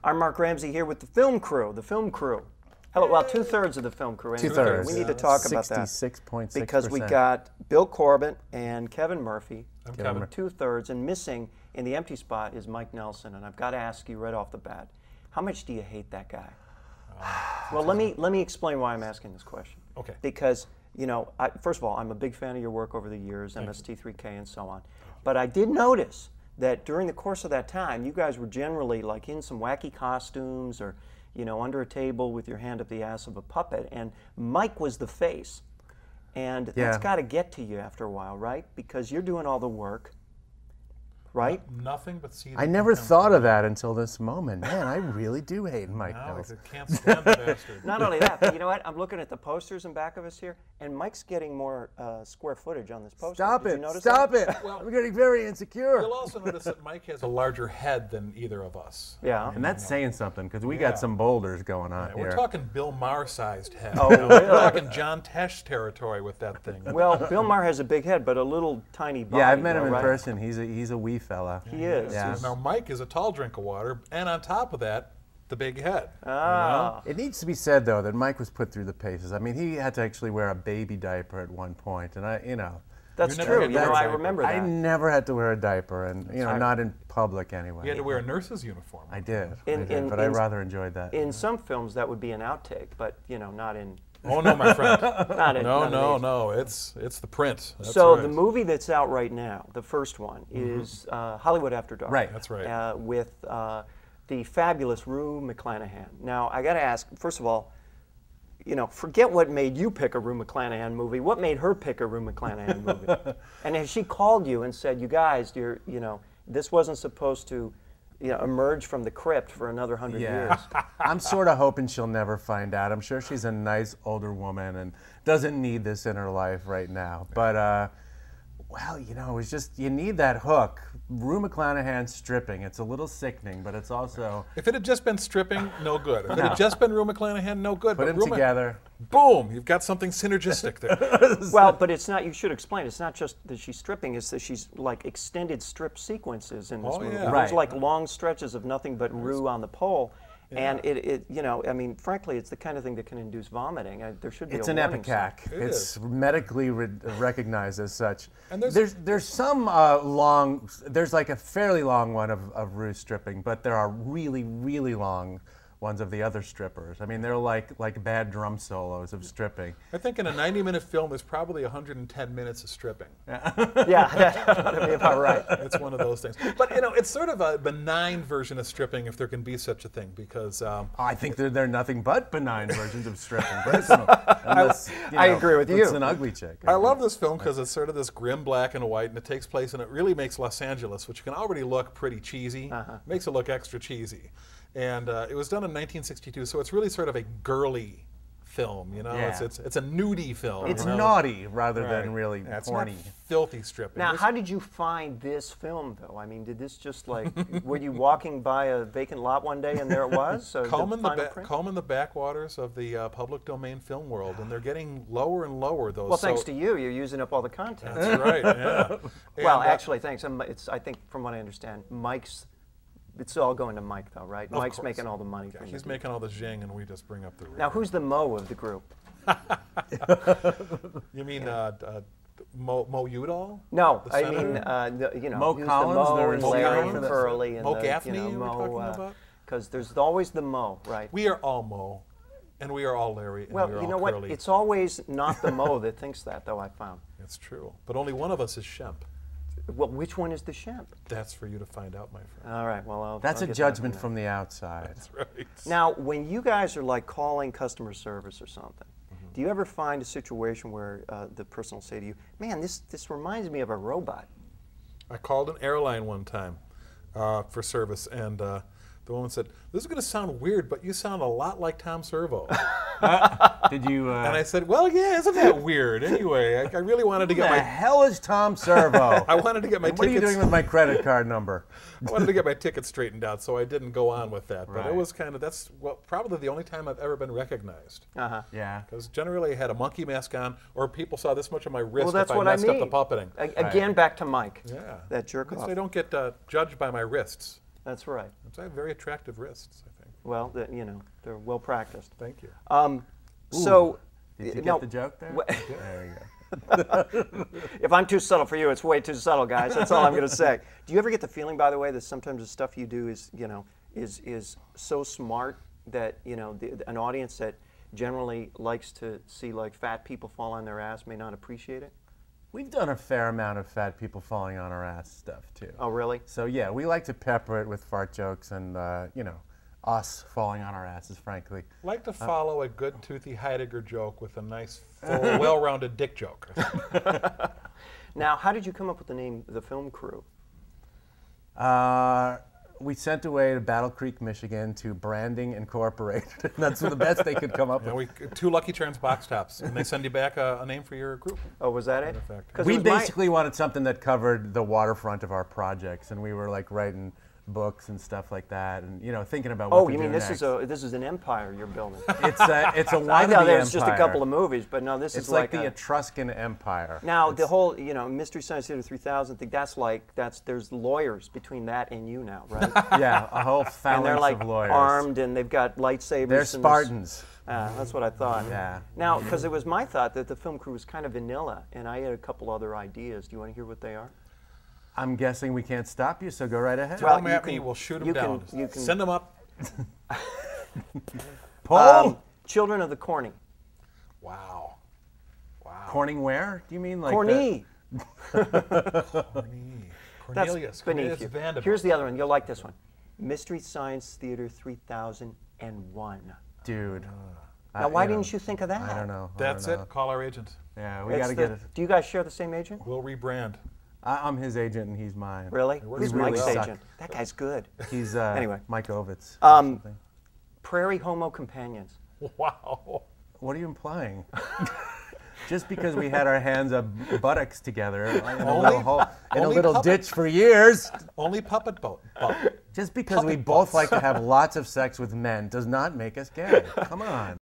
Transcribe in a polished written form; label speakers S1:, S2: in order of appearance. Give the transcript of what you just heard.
S1: I'm Mark Ramsey here with the film crew. Hello, well, 2/3 of the film crew. Anyway.
S2: 2/3.
S1: We need to talk about that.
S2: 66.6%.
S1: Because we got Bill Corbett and Kevin Murphy.
S3: I'm Kevin.
S1: 2/3, and missing in the empty spot is Mike Nelson. And I've got to ask you right off the bat, how much do you hate that guy? Well, let me explain why I'm asking this question.
S3: Okay.
S1: Because, you know, first of all, I'm a big fan of your work over the years, MST3K and so on. But I did notice that during the course of that time, you guys were generally like in some wacky costumes or, you know, under a table with your hand up the ass of a puppet. And Mike was the face. And that's got to get to you after a while, right? Because you're doing all the work, right?
S3: Nothing but see.
S2: I never thought of that until this moment. Man, I really do hate Mike Nelson.
S3: I can't stand the bastard.
S1: Not only that, but you know what? I'm looking at the posters in back of us here, and Mike's getting more square footage on this poster.
S2: Stop
S1: Did
S2: it!
S1: you notice
S2: Stop
S1: that?
S2: it! Well, I'm getting very insecure.
S3: You'll also notice that Mike has a larger head than either of us.
S1: Yeah.
S2: And that's saying something, because we got some boulders going on here.
S3: We're talking Bill Maher-sized head.
S1: Oh,
S3: We're
S1: really?
S3: talking John Tesh territory with that thing.
S1: Well, Bill Maher has a big head, but a little tiny body.
S2: Yeah, I've met him in
S1: right?
S2: person. He's a wee fella.
S1: He is.
S2: Yeah.
S3: Now Mike is a tall drink of water, and on top of that, the big head.
S1: Ah.
S2: It needs to be said, though, that Mike was put through the paces. I mean, he had to actually wear a baby diaper at one point, and
S1: That's
S3: You never
S1: true.
S3: had
S1: You
S3: to
S1: know,
S3: wear a
S1: I
S3: diaper.
S1: remember that.
S2: I never had to wear a diaper, and
S1: right.
S2: not in public anyway.
S3: You had to wear a nurse's uniform.
S2: I did,
S1: in-
S2: but I rather enjoyed that.
S1: In some films, that would be an outtake, but you know, not in.
S3: Oh no, my friend.
S1: Not in. not in these.
S3: No. It's the print. That's
S1: So
S3: right.
S1: the movie that's out right now, the first one, is Hollywood After Dark.
S2: Right.
S3: That's right.
S1: With the fabulous Rue McClanahan. Now, I got to ask, first of all, you know, forget what made you pick a Rue McClanahan movie. What made her pick a Rue McClanahan movie? And has she called you and said, "You guys, this wasn't supposed to, emerge from the crypt for another 100 years"?
S2: I'm sort of hoping she'll never find out. I'm sure she's a nice older woman and doesn't need this in her life right now. But, well, it's just, you need that hook. Rue McClanahan stripping. It's a little sickening, but it's also...
S3: If it had just been stripping, no good. If it had just been Rue McClanahan, no good.
S2: Put them together.
S3: Boom! You've got something synergistic there.
S1: Well, but it's not, you should explain, it's not just that she's stripping, it's that she's like extended strip sequences in this movie.
S3: yeah.
S1: There's like long stretches of nothing but Rue on the pole. And I mean, frankly, it's the kind of thing that can induce vomiting. There should be
S2: It's
S1: a
S2: an
S1: warning sign.
S2: epicac. It's medically recognized as such.
S3: And
S2: there's some there's like a fairly long one of Rue stripping, but there are really, really long ones of the other strippers. I mean, they're like bad drum solos of stripping.
S3: I think in a 90-minute film, there's probably 110 minutes of stripping.
S1: Yeah, that'd be about right.
S3: It's one of those things. But, it's sort of a benign version of stripping, if there can be such a thing, because...
S2: I think they're nothing but benign versions of stripping. Unless,
S1: I agree with you.
S2: It's an ugly chick.
S3: I love this film because it's sort of this grim black and white, and it takes place, and it really makes Los Angeles, which can already look pretty cheesy, makes it look extra cheesy. And it was done in 1962, so it's really sort of a girly film,
S2: Yeah.
S3: It's a nudie film.
S2: It's naughty rather than really porny.
S3: It's not filthy stripping.
S1: Now, how did you find this film, though? I mean, did this just like, were you walking by a vacant lot one day and there it was? So
S3: combing the backwaters of the public domain film world, and they're getting lower and lower. Those.
S1: Well, thanks to you, you're using up all the content.
S3: That's right. Yeah.
S1: Well, actually, thanks. I think, from what I understand, it's all going to Mike, though, right? Mike's
S3: course.
S1: making all the money.
S3: Yeah, he's making all the zhing, and we just bring up the rear.
S1: Now, who's the Mo of the group?
S3: You mean Mo Udall?
S1: No,
S3: The
S1: I
S3: senator?
S1: mean,
S2: Mo
S1: who's
S2: Collins,
S1: the Mo
S2: there
S1: and
S2: is
S1: Larry
S3: Mo
S1: and Curly and
S3: Mo
S1: the,
S3: Gaffney
S1: Mo,
S3: we're talking about?
S1: because there's always the Mo, right?
S3: We are all Mo, and we are all Larry, and
S1: Well,
S3: we are
S1: you know
S3: all
S1: what?
S3: Curly.
S1: It's always not the Mo that thinks that, though, I found.
S3: It's true. But only one of us is Shemp.
S1: Well, which one is the Shemp?
S3: That's for you to find out, my friend.
S1: All right, well,
S2: That's
S1: I'll
S2: a
S1: get
S2: judgment
S1: that
S2: from the outside.
S3: That's right.
S1: Now, when you guys are like calling customer service or something, do you ever find a situation where the person will say to you, "Man, this reminds me of a robot"?
S3: I called an airline one time for service, and the woman said, "This is going to sound weird, but you sound a lot like Tom Servo."
S2: Did you?
S3: And I said, "Well, yeah, isn't that weird?" Anyway, I really wanted to
S2: Who
S3: get
S2: the
S3: my
S2: hell is Tom Servo?
S3: I wanted to get my
S2: And what are you
S3: tickets.
S2: doing with my credit card number?
S3: I wanted to get my ticket straightened out, so I didn't go on with that. But
S2: Right.
S3: it was that's probably the only time I've ever been recognized.
S2: Yeah.
S3: Because generally I had a monkey mask on, or people saw this much of my wrist
S1: Well, that's
S3: if I
S1: what I
S3: messed up
S1: mean.
S3: the puppeting.
S1: Again, back to Mike.
S3: Yeah.
S1: That jerk
S3: At least
S1: off.
S3: I don't get judged by my wrists.
S1: That's right.
S3: I have very attractive wrists, I think.
S1: Well, you know, they're well practiced.
S3: Thank you.
S1: So,
S2: Did you
S1: no,
S2: get the joke there? There you go.
S1: if I'm too subtle for you, it's way too subtle, guys. That's all I'm going to say. Do you ever get the feeling, by the way, that sometimes the stuff you do is, you know, is so smart that, you know, an audience that generally likes to see like fat people fall on their ass may not appreciate it?
S2: We've done a fair amount of fat people falling on our ass stuff too.
S1: Oh, really?
S2: So yeah, we like to pepper it with fart jokes and you know, us falling on our asses, frankly.
S3: Like to follow a good toothy Heidegger joke with a nice, full, well-rounded dick joke.
S1: Now, how did you come up with the name The Film Crew?
S2: We sent away to Battle Creek, Michigan to Branding Incorporated. That's the best they could come up with.
S3: 2 Lucky Charms box tops, and they send you back a name for your group.
S1: Oh, was that it?
S3: Effect.
S1: 'Cause
S2: We
S1: it was
S2: basically wanted something that covered the waterfront of our projects, and we were like writing books and stuff like that, and you know, thinking about what
S1: Oh,
S2: to
S1: you
S2: do
S1: mean this
S2: next.
S1: is an empire you're building?
S2: It's a
S1: I
S2: wannabe
S1: thought there's just a
S2: empire.
S1: couple of movies, but no, this
S2: It's
S1: is
S2: like
S1: like
S2: the
S1: a,
S2: Etruscan Empire.
S1: now the whole, you know, Mystery Science Theater 3000 thing. There's lawyers between that and you now, right?
S2: Yeah, a whole
S1: And
S2: phalanx
S1: they're like
S2: of lawyers.
S1: armed and they've got lightsabers.
S2: They're
S1: and
S2: Spartans.
S1: that's what I thought.
S2: Yeah.
S1: Now, because it was my thought that the film crew was kind of vanilla, and I had a couple other ideas. Do you want to hear what they are?
S2: I'm guessing we can't stop you, so go right ahead.
S3: Throw them
S1: you
S3: at me,
S1: can-
S3: we'll shoot
S1: you
S3: them
S1: can-
S3: down.
S1: you can-
S3: Send them up.
S2: Paul!
S1: Children of the Corny.
S3: Wow. Wow.
S2: Corning where? Do you mean like
S1: Corny. That's
S3: Cornelius.
S1: beneath
S3: Cornelius
S1: you.
S3: Vanderbilt.
S1: Here's the other one. You'll like this one. Mystery Science Theater 3001.
S2: Dude.
S1: Now, why didn't you think of that?
S2: I don't know.
S3: That's
S2: I don't know.
S3: it. Call our agent.
S2: Yeah, we
S1: It's
S2: got to
S1: the-
S2: get it.
S1: Do you guys share the same agent?
S3: We'll rebrand.
S2: I'm his agent and he's mine.
S1: Really?
S3: works
S1: Who's
S3: really
S1: Mike's
S3: well.
S1: agent? That guy's good.
S2: He's
S1: Anyway.
S2: Mike Ovitz.
S1: Prairie Homo Companions.
S3: Wow.
S2: What are you implying? Just because we had our hands up buttocks together in a little hole, in a
S3: only
S2: little
S3: puppet.
S2: ditch for years,
S3: Only puppet boat.
S2: just because we both like to have lots of sex with men does not make us gay. Come on.